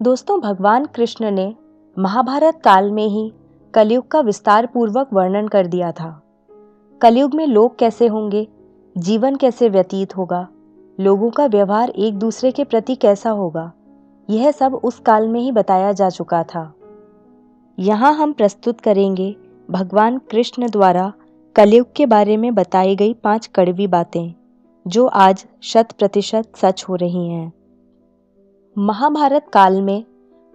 दोस्तों, भगवान कृष्ण ने महाभारत काल में ही कलयुग का विस्तार पूर्वक वर्णन कर दिया था। कलयुग में लोग कैसे होंगे, जीवन कैसे व्यतीत होगा, लोगों का व्यवहार एक दूसरे के प्रति कैसा होगा, यह सब उस काल में ही बताया जा चुका था। यहाँ हम प्रस्तुत करेंगे भगवान कृष्ण द्वारा कलयुग के बारे में बताई गई 5 कड़वी बातें, जो आज 100% सच हो रही हैं। महाभारत काल में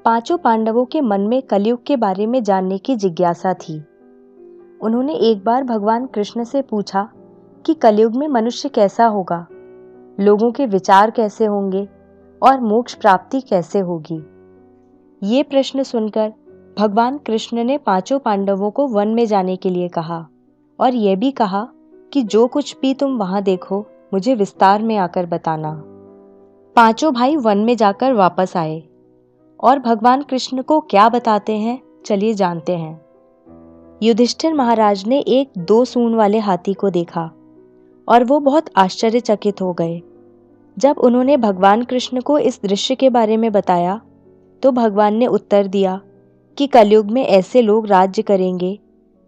पांचों पांडवों के मन में कलयुग के बारे में जानने की जिज्ञासा थी। उन्होंने एक बार भगवान कृष्ण से पूछा कि कलयुग में मनुष्य कैसा होगा, लोगों के विचार कैसे होंगे और मोक्ष प्राप्ति कैसे होगी। ये प्रश्न सुनकर भगवान कृष्ण ने पांचों पांडवों को वन में जाने के लिए कहा और यह भी कहा कि जो कुछ भी तुम वहां देखो मुझे विस्तार में आकर बताना। पांचों भाई वन में जाकर वापस आए और भगवान कृष्ण को क्या बताते हैं, चलिए जानते हैं। युधिष्ठिर महाराज ने एक 2 सूंड वाले हाथी को देखा और वो बहुत आश्चर्यचकित हो गए। जब उन्होंने भगवान कृष्ण को इस दृश्य के बारे में बताया तो भगवान ने उत्तर दिया कि कलयुग में ऐसे लोग राज्य करेंगे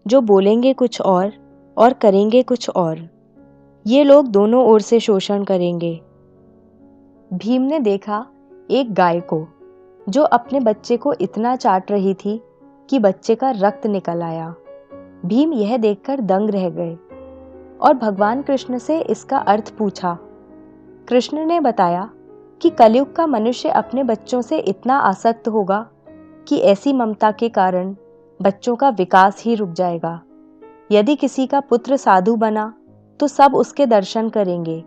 जो बोलेंगे कुछ और करेंगे कुछ और। ये लोग दोनों ओर से शोषण करेंगे। भीम ने देखा एक गाय को जो अपने बच्चे को इतना चाट रही थी कि बच्चे का रक्त निकल आया। भीम यह देखकर दंग रह गए और भगवान कृष्ण से इसका अर्थ पूछा। कृष्ण ने बताया कि कलयुग का मनुष्य अपने बच्चों से इतना आसक्त होगा कि ऐसी ममता के कारण बच्चों का विकास ही रुक जाएगा। यदि किसी का पुत्र साधु बना तो सब उसके दर्शन करेंगे,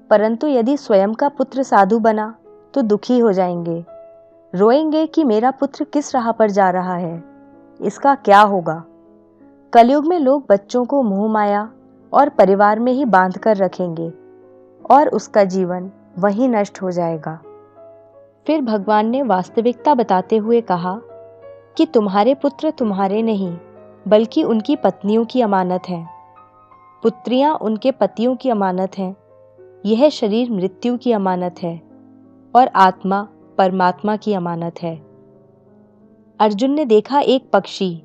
परंतु यदि स्वयं का पुत्र साधु बना तो दुखी हो जाएंगे, रोएंगे कि मेरा पुत्र किस राह पर जा रहा है, इसका क्या होगा। कलयुग में लोग बच्चों को मोह माया और परिवार में ही बांध कर रखेंगे और उसका जीवन वहीं नष्ट हो जाएगा। फिर भगवान ने वास्तविकता बताते हुए कहा कि तुम्हारे पुत्र तुम्हारे नहीं बल्कि उनकी पत्नियों की अमानत हैं। पुत्रियां उनके पतियों की अमानत हैं। यह शरीर मृत्यु की अमानत है और आत्मा परमात्मा की अमानत है। अर्जुन ने देखा एक पक्षी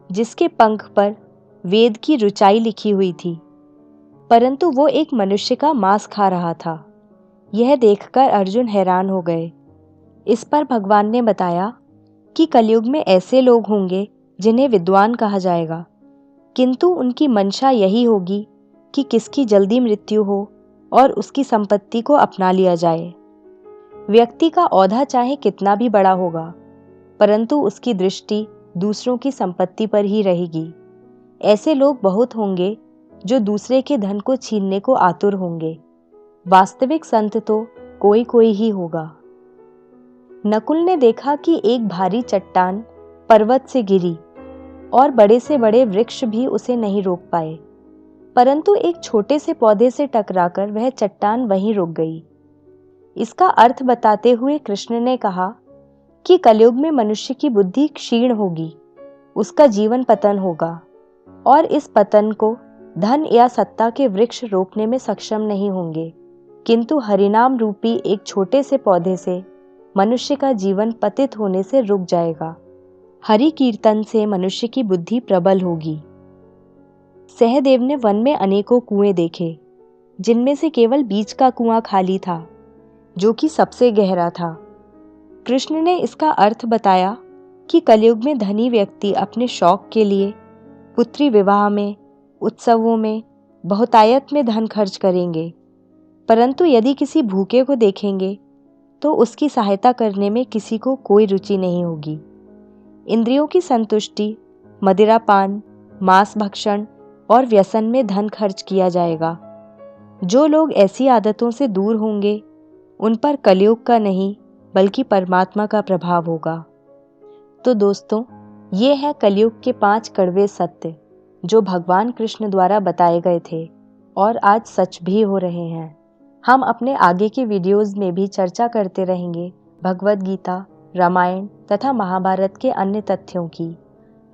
जिसके पंख पर वेद की ऋचाई लिखी हुई थी, परंतु वो एक मनुष्य का मांस खा रहा था। यह देखकर अर्जुन हैरान हो गए। इस पर भगवान ने बताया कि कलयुग में ऐसे लोग होंगे जिन्हें विद्वान कहा जाएगा, किंतु उनकी मंशा यही होगी कि किसकी जल्दी मृत्यु हो और उसकी संपत्ति को अपना लिया जाए। व्यक्ति का औधा चाहे कितना भी बड़ा होगा, परंतु उसकी दृष्टि दूसरों की संपत्ति पर ही रहेगी। ऐसे लोग बहुत होंगे जो दूसरे के धन को छीनने को आतुर होंगे। वास्तविक संत तो कोई कोई ही होगा। नकुल ने देखा कि एक भारी चट्टान पर्वत से गिरी और बड़े से बड़े वृक्ष भी उसे नहीं रोक पाए, परंतु एक छोटे से पौधे से टकराकर वह चट्टान वहीं रुक गई। इसका अर्थ बताते हुए कृष्ण ने कहा कि कलयुग में मनुष्य की बुद्धि क्षीण होगी, उसका जीवन पतन होगा और इस पतन को धन या सत्ता के वृक्ष रोकने में सक्षम नहीं होंगे, किंतु हरिनाम रूपी एक छोटे से पौधे से मनुष्य का जीवन पतित होने से रुक जाएगा। हरि कीर्तन से मनुष्य की बुद्धि प्रबल होगी। सहदेव ने वन में अनेकों कुएं देखे, जिनमें से केवल बीच का कुआं खाली था, जो कि सबसे गहरा था। कृष्ण ने इसका अर्थ बताया कि कलयुग में धनी व्यक्ति अपने शौक के लिए पुत्री विवाह में, उत्सवों में, बहुतायत में धन खर्च करेंगे, परंतु यदि किसी भूखे को देखेंगे तो उसकी सहायता करने में किसी को कोई रुचि नहीं होगी। इंद्रियों की संतुष्टि, मदिरापान, मांस भक्षण और व्यसन में धन खर्च किया जाएगा। जो लोग ऐसी आदतों से दूर होंगे उन पर कलयुग का नहीं बल्कि परमात्मा का प्रभाव होगा। तो दोस्तों, ये है कलयुग के 5 कड़वे सत्य जो भगवान कृष्ण द्वारा बताए गए थे और आज सच भी हो रहे हैं। हम अपने आगे के वीडियोज़ में भी चर्चा करते रहेंगे भगवद गीता, रामायण तथा महाभारत के अन्य तथ्यों की।